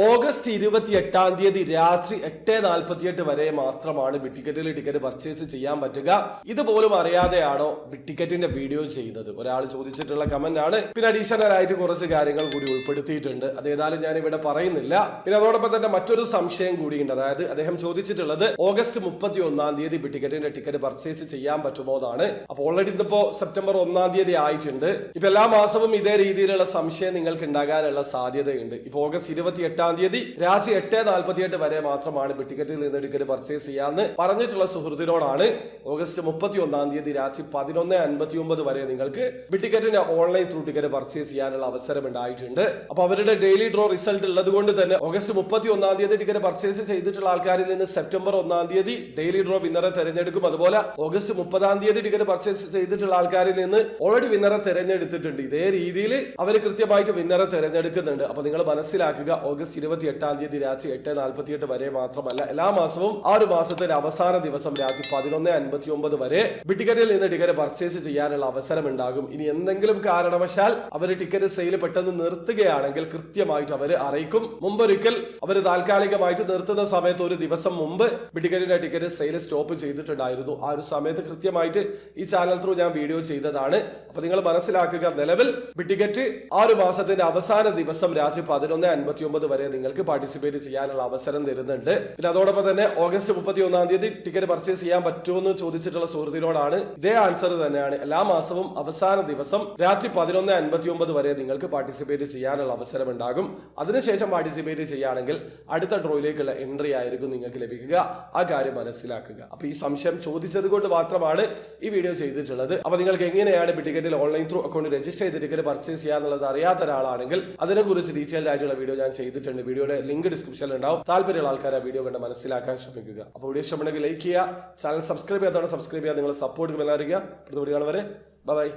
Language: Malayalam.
ഓഗസ്റ്റ് 28 രാത്രി 8:48 വരെ മാത്രമാണ് ബിറ്റിക്കറ്റിൽ ടിക്കറ്റ് പർച്ചേസ് ചെയ്യാൻ പറ്റുക. ഇതുപോലും അറിയാതെയാണോ ബിറ്റിക്കറ്റിന്റെ വീഡിയോ ചെയ്യുന്നത്? ഒരാൾ ചോദിച്ചിട്ടുള്ള കമന്റ് ആണ്. പിന്നെ അഡീഷണൽ ആയിട്ട് കുറച്ച് കാര്യങ്ങൾ കൂടി ഉൾപ്പെടുത്തിയിട്ടുണ്ട്. അതേതായാലും ഞാൻ ഇവിടെ പറയുന്നില്ല. പിന്നെ അതോടൊപ്പം തന്നെ മറ്റൊരു സംശയം കൂടിയുണ്ട്. അതായത് അദ്ദേഹം ചോദിച്ചിട്ടുള്ളത് ഓഗസ്റ്റ് 31 ബിറ്റിക്കറ്റിന്റെ ടിക്കറ്റ് പർച്ചേസ് ചെയ്യാൻ പറ്റുമോ എന്നാണ്. അപ്പോൾ ഓൾറെഡി ഇതിപ്പോ സെപ്റ്റംബർ 1 ആയിട്ടുണ്ട്. ഇപ്പൊ എല്ലാ മാസവും ഇതേ രീതിയിലുള്ള സംശയം നിങ്ങൾക്ക് ഉണ്ടാകാനുള്ള സാധ്യതയുണ്ട്. ഇപ്പൊ ഓഗസ്റ്റ് 28 രാത്രി 8:48 വരെ മാത്രമാണ് ബിറ്റിക്കറ്റിൽ നിന്ന് ടിക്കറ്റ് പർച്ചേസ് ചെയ്യാന്ന് പറഞ്ഞിട്ടുള്ള സുഹൃത്തിനോടാണ് ഓഗസ്റ്റ് 31 രാത്രി 11:59 വരെ നിങ്ങൾക്ക് ബിറ്റിക്കറ്റിന്റെ ഓൺലൈൻ ത്രൂ ടിക്കറ്റ് പർച്ചേസ് ചെയ്യാനുള്ള അവസരം ഉണ്ടായിട്ടുണ്ട്. അപ്പൊ അവരുടെ ഡെയിലി ഡ്രോ റിസൾട്ട് ഉള്ളത് കൊണ്ട് തന്നെ ഓഗസ്റ്റ് 31 ടിക്കറ്റ് പർച്ചേസ് ചെയ്തിട്ടുള്ള ആൾക്കാരിൽ നിന്ന് സെപ്റ്റംബർ 1 ഡെയിലി ഡ്രോ വിന്നറെ തെരഞ്ഞെടുക്കും. അതുപോലെ ഓഗസ്റ്റ് 30 ടിക്കറ്റ് പർച്ചേസ് ചെയ്തിട്ടുള്ള ആൾക്കാരിൽ നിന്ന് ഓൾറെഡി വിന്നറെ തെരഞ്ഞെടുത്തിട്ടുണ്ട്. ഇതേ രീതിയിൽ അവർ കൃത്യമായിട്ട് വിന്നറെ തെരഞ്ഞെടുക്കുന്നുണ്ട്. അപ്പൊ നിങ്ങൾ മനസ്സിലാക്കുക, ഓഗസ്റ്റ് 28 രാത്രി 8:48 വരെ മാത്രമല്ല, എല്ലാ മാസവും ആ ഒരു മാസത്തിന്റെ അവസാന ദിവസം രാത്രി 11:59 വരെ ബിറ്റിക്കറ്റിൽ നിന്ന് ടിക്കറ്റ് പർച്ചേസ് ചെയ്യാനുള്ള അവസരം ഉണ്ടാകും. ഇനി എന്തെങ്കിലും കാരണവശാൽ അവർ ടിക്കറ്റ് സെയിൽ പെട്ടെന്ന് നിർത്തുകയാണെങ്കിൽ കൃത്യമായിട്ട് അവർ അറിയിക്കും. മുമ്പൊരിക്കൽ അവർ താൽക്കാലികമായിട്ട് നിർത്തുന്ന സമയത്ത് ഒരു ദിവസം മുമ്പ് ബിറ്റിക്കറ്റിന്റെ ടിക്കറ്റ് സെയിൽ സ്റ്റോപ്പ് ചെയ്തിട്ടുണ്ടായിരുന്നു. ആ ഒരു സമയത്ത് കൃത്യമായിട്ട് ഈ ചാനൽ ത്രൂ ഞാൻ വീഡിയോ ചെയ്തതാണ്. അപ്പൊ നിങ്ങൾ മനസ്സിലാക്കുക, നിലവിൽ ബിറ്റിക്കറ്റ് ആ ഒരു മാസത്തിന്റെ അവസാന ദിവസം രാത്രി 11:59 വരെ നിങ്ങൾക്ക് പാർട്ടിസിപ്പേറ്റ് ചെയ്യാനുള്ള അവസരം തരുന്നുണ്ട്. പിന്നെ അതോടൊപ്പം തന്നെ ഓഗസ്റ്റ് 31 ടിക്കറ്റ് പർച്ചേസ് ചെയ്യാൻ പറ്റുമെന്ന് ചോദിച്ചിട്ടുള്ള സുഹൃത്തിനോടാണ് ഇതേ ആൻസർ തന്നെയാണ്. എല്ലാ മാസവും അവസാന ദിവസം രാത്രി 11:59 വരെ നിങ്ങൾക്ക് പാർട്ടിസിപ്പേറ്റ് ചെയ്യാനുള്ള അവസരം ഉണ്ടാകും. അതിനുശേഷം പാർട്ടിസിപ്പേറ്റ് ചെയ്യുകയാണെങ്കിൽ അടുത്ത ഡ്രോയിലേക്കുള്ള എൻട്രി ആയിരിക്കും നിങ്ങൾക്ക് ലഭിക്കുക. ആ കാര്യം മനസ്സിലാക്കുക. അപ്പൊ ഈ സംശയം ചോദിച്ചത് കൊണ്ട് മാത്രമാണ് ഈ വീഡിയോ ചെയ്തിട്ടുള്ളത്. അപ്പൊ നിങ്ങൾക്ക് എങ്ങനെയാണ് ബിറ്റിക്കറ്റിൽ ഓൺലൈൻ ത്രൂ അക്കൗണ്ട് രജിസ്റ്റർ ചെയ്ത് ടിക്കറ്റ് പർച്ചേസ് ചെയ്യാന്നുള്ളത് അറിയാത്ത ഒരാളാണെങ്കിൽ അതിനെക്കുറിച്ച് ഡീറ്റെയിൽഡ് ആയിട്ടുള്ള വീഡിയോ ഞാൻ ചെയ്തിട്ടുണ്ട്. വീഡിയോയുടെ ലിങ്ക് ഡിസ്ക്രിപ്ഷനിൽ ഉണ്ടാവും. താല്പര്യമുള്ള ആൾക്കാർ ആ വീഡിയോ കണ്ട് മനസ്സിലാക്കാൻ ശ്രമിക്കുക. അപ്പോൾ വീഡിയോ ഇഷ്ടപ്പെടുന്നെങ്കിൽ ലൈക്ക് ചെയ്യുക, ചാനൽ സബ്സ്ക്രൈബ് ചെയ്യാത്തവരെ സബ്സ്ക്രൈബ് ചെയ്യുക, നിങ്ങൾ സപ്പോർട്ട് അറിയിക്കുക. അടുത്ത വീഡിയോ കാണുവരെ ബൈ.